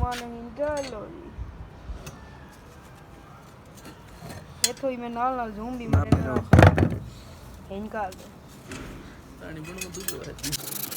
नहीं डालो जी ये तो ही मैं नाल जूम भी मेरे ना इनका रानी बन में दूध है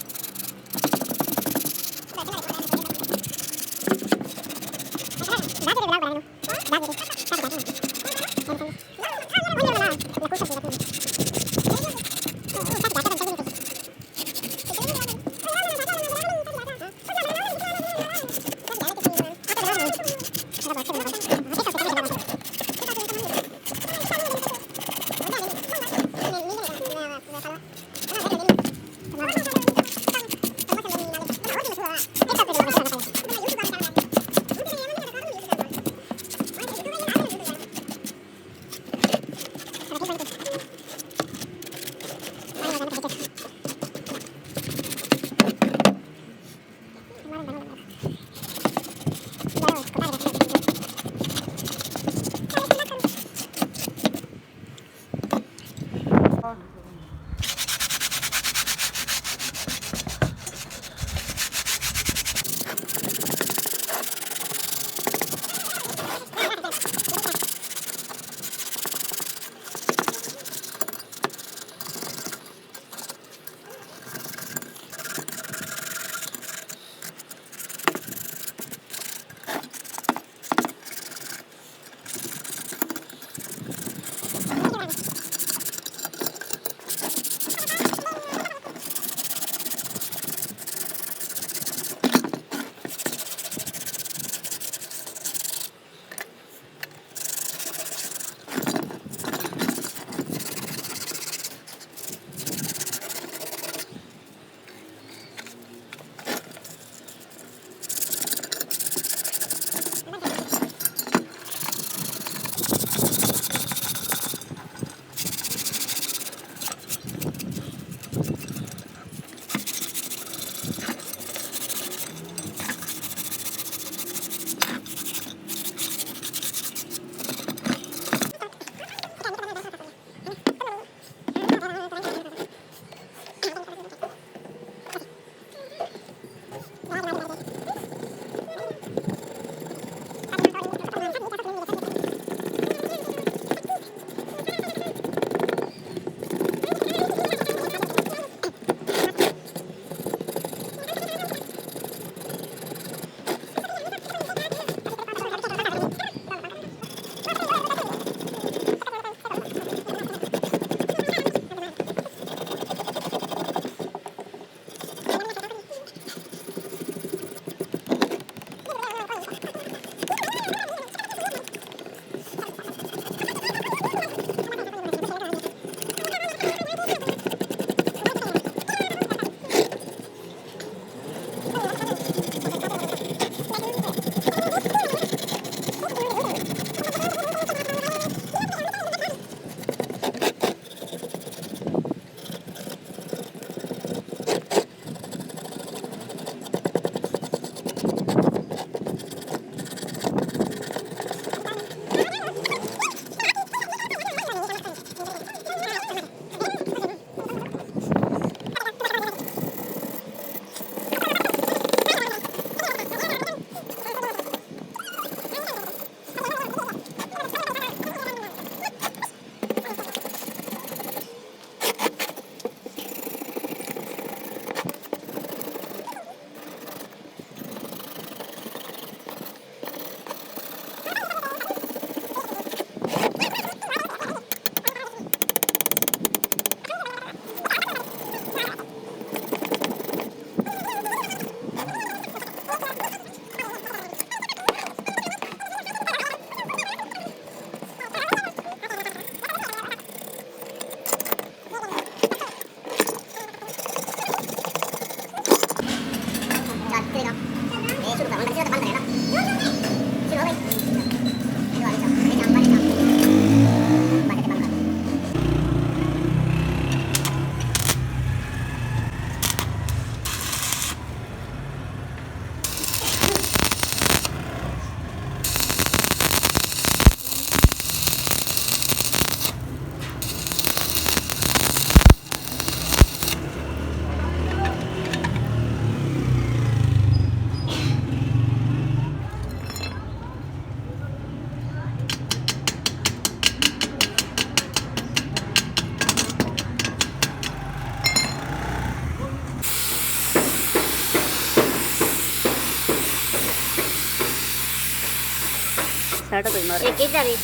ਸੈਟ ਤੋਂ ਮਾਰ ਇਹ ਕਿਹਦਾ ਵੀ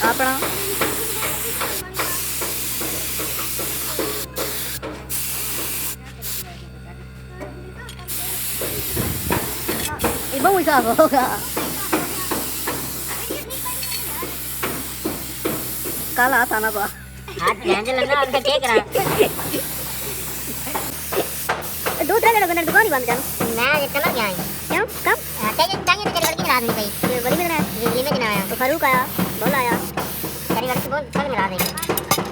ਆਪਣਾ ਇਹ ਬਹੁਤ ਸਾਫ ਹੋਗਾ काला था ना बा हाथ ध्यान से लगना उनका चेक करा दूसरे के दुकान दुकान ही बंद कर मैं ये कलर क्या है क्यों कब तेरे तेरे तेरी लड़की मिला दी भाई ये बड़ी में बिजली में किना आया तो फारूक आया बोल आया तेरी लड़की बोल कल मिला दे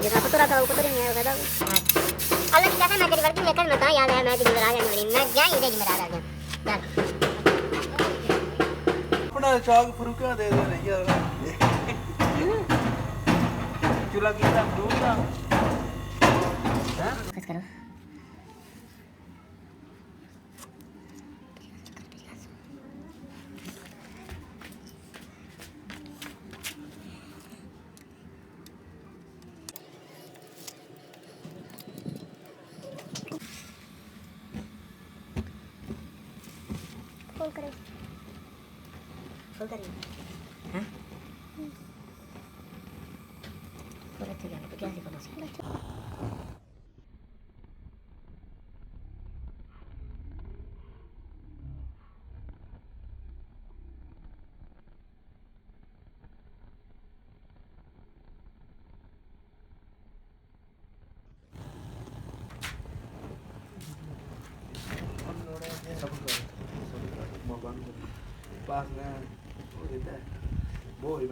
ये का पता रहा वो पता नहीं है कहता अलग कहता मैं तेरी लड़की में कल बता याद है मैं तेरी मिला गया मैं क्या ही तेरी मिला गया चल अपना चाक फरूका दे दे नहीं यार चूल्हा कितना दूर था फोकस करो खोल करो खोल करिए हाँ खोल अच्छे जाने तो क्या सिखाना सीखना पास में वो देता है वो ही